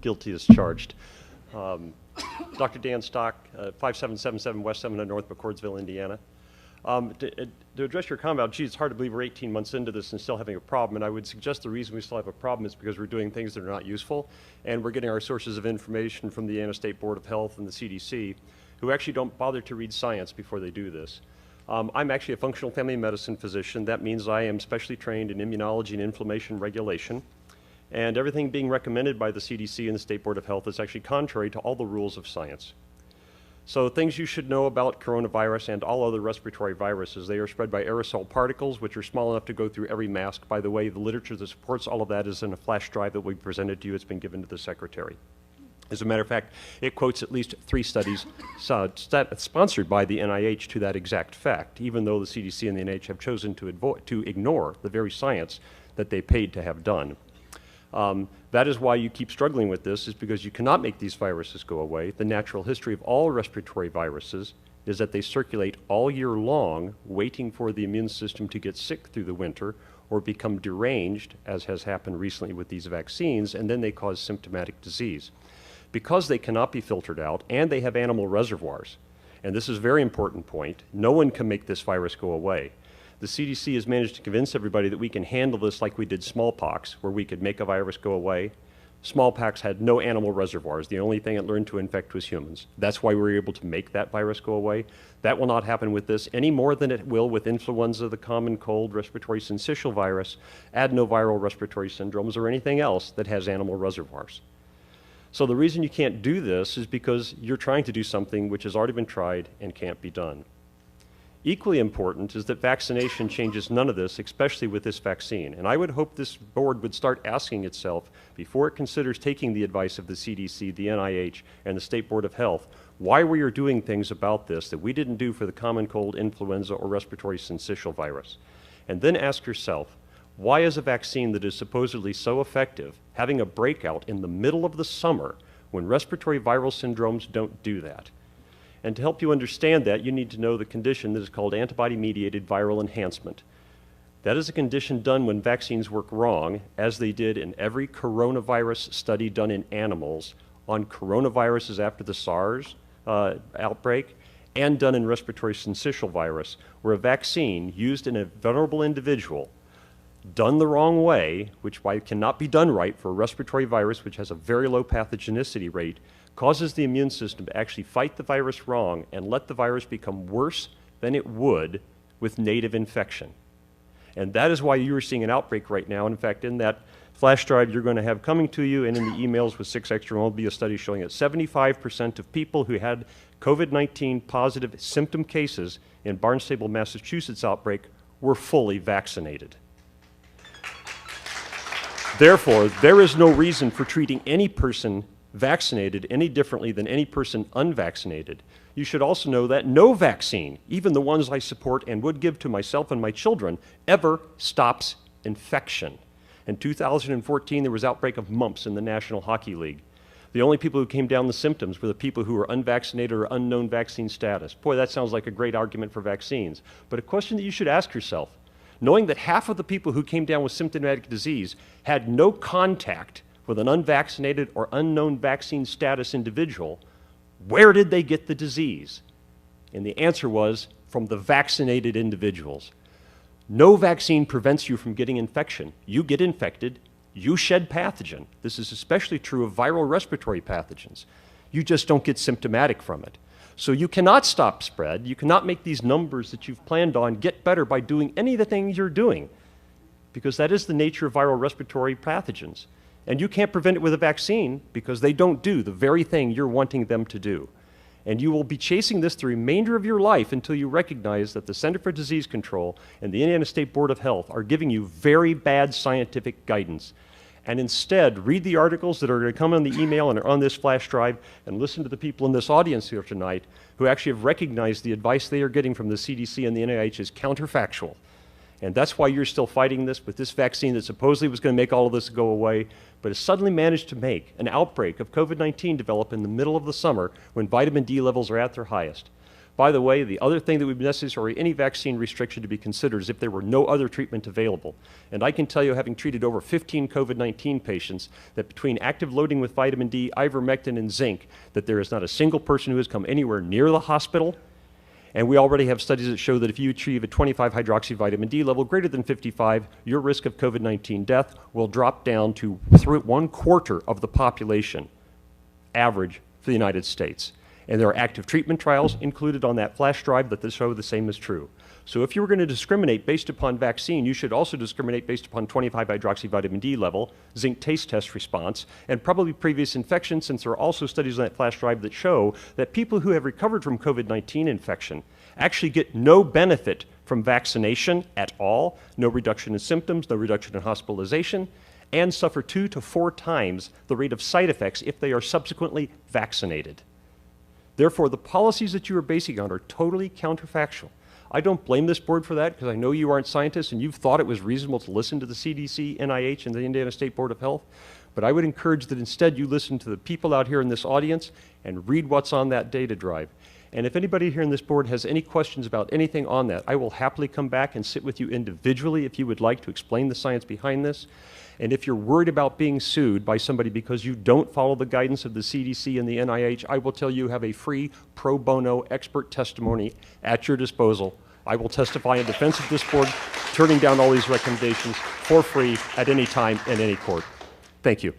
guilty as charged. Dr. Dan Stock, 5777 West 7 North McCordsville, Indiana. To address your comment about, gee, it's hard to believe we're 18 months into this and still having a problem, and I would suggest the reason we still have a problem is because we're doing things that are not useful, and we're getting our sources of information from the Indiana State Board of Health and the CDC, who actually don't bother to read science before they do this. I'm actually a functional family medicine physician. That means I am specially trained in immunology and inflammation regulation, and everything being recommended by the CDC and the State Board of Health is actually contrary to all the rules of science. So things you should know about coronavirus and all other respiratory viruses: they are spread by aerosol particles, which are small enough to go through every mask. By the way, the literature that supports all of that is in a flash drive that we presented to you. It's been given to the secretary. As a matter of fact, it quotes at least 3 studies sponsored by the NIH to that exact fact, even though the CDC and the NIH have chosen to ignore the very science that they paid to have done. That is why you keep struggling with this, is because you cannot make these viruses go away. The natural history of all respiratory viruses is that they circulate all year long, waiting for the immune system to get sick through the winter or become deranged, as has happened recently with these vaccines, and then they cause symptomatic disease. Because they cannot be filtered out, and they have animal reservoirs, and this is a very important point, no one can make this virus go away. The CDC has managed to convince everybody that we can handle this like we did smallpox, where we could make a virus go away. Smallpox had no animal reservoirs. The only thing it learned to infect was humans. That's why we were able to make that virus go away. That will not happen with this any more than it will with influenza, the common cold, respiratory syncytial virus, adenoviral respiratory syndromes, or anything else that has animal reservoirs. So the reason you can't do this is because you're trying to do something which has already been tried and can't be done. Equally important is that vaccination changes none of this, especially with this vaccine. And I would hope this board would start asking itself, before it considers taking the advice of the CDC, the NIH, and the State Board of Health, why we are doing things about this that we didn't do for the common cold, influenza, or respiratory syncytial virus. And then ask yourself, why is a vaccine that is supposedly so effective having a breakout in the middle of the summer when respiratory viral syndromes don't do that? And to help you understand that, you need to know the condition that is called antibody-mediated viral enhancement. That is a condition done when vaccines work wrong, as they did in every coronavirus study done in animals on coronaviruses after the SARS outbreak, and done in respiratory syncytial virus, where a vaccine used in a vulnerable individual done the wrong way, which cannot be done right for a respiratory virus which has a very low pathogenicity rate, causes the immune system to actually fight the virus wrong and let the virus become worse than it would with native infection. And that is why you are seeing an outbreak right now. And in fact, in that flash drive you're going to have coming to you and in the emails with 6 Extra will be a study showing that 75% of people who had COVID-19 positive symptom cases in Barnstable, Massachusetts outbreak were fully vaccinated. Therefore, there is no reason for treating any person vaccinated any differently than any person unvaccinated. You should also know that no vaccine, even the ones I support and would give to myself and my children, ever stops infection. In 2014, there was outbreak of mumps in the National Hockey League. The only people who came down the symptoms were the people who were unvaccinated or unknown vaccine status. Boy, that sounds like a great argument for vaccines. But a question that you should ask yourself, knowing that half of the people who came down with symptomatic disease had no contact with an unvaccinated or unknown vaccine status individual, where did they get the disease? And the answer was from the vaccinated individuals. No vaccine prevents you from getting infection. You get infected, you shed pathogen. This is especially true of viral respiratory pathogens. You just don't get symptomatic from it. So you cannot stop spread. You cannot make these numbers that you've planned on get better by doing any of the things you're doing, because that is the nature of viral respiratory pathogens. And you can't prevent it with a vaccine because they don't do the very thing you're wanting them to do. And you will be chasing this the remainder of your life until you recognize that the Center for Disease Control and the Indiana State Board of Health are giving you very bad scientific guidance. And instead, read the articles that are going to come on the email and are on this flash drive, and listen to the people in this audience here tonight who actually have recognized the advice they are getting from the CDC and the NIH is counterfactual. And that's why you're still fighting this with this vaccine that supposedly was going to make all of this go away, but has suddenly managed to make an outbreak of COVID-19 develop in the middle of the summer when vitamin D levels are at their highest. By the way, the other thing that would be necessary, any vaccine restriction to be considered, is if there were no other treatment available. And I can tell you, having treated over 15 COVID-19 patients, that between active loading with vitamin D, ivermectin, and zinc, that there is not a single person who has come anywhere near the hospital. And we already have studies that show that if you achieve a 25 hydroxyvitamin D level greater than 55, your risk of COVID-19 death will drop down to 1/4 of the population average for the United States. And there are active treatment trials included on that flash drive that show the same is true. So if you were going to discriminate based upon vaccine, you should also discriminate based upon 25 hydroxyvitamin D level, zinc taste test response, and probably previous infection, since there are also studies on that flash drive that show that people who have recovered from COVID-19 infection actually get no benefit from vaccination at all, no reduction in symptoms, no reduction in hospitalization, and suffer 2 to 4 times the rate of side effects if they are subsequently vaccinated. Therefore, the policies that you are basing on are totally counterfactual. I don't blame this board for that, because I know you aren't scientists and you've thought it was reasonable to listen to the CDC, NIH, and the Indiana State Board of Health. But I would encourage that instead you listen to the people out here in this audience and read what's on that data drive. And if anybody here in this board has any questions about anything on that, I will happily come back and sit with you individually if you would like to explain the science behind this. And if you're worried about being sued by somebody because you don't follow the guidance of the CDC and the NIH, I will tell you have a free pro bono expert testimony at your disposal. I will testify in defense of this board, turning down all these recommendations for free at any time in any court. Thank you.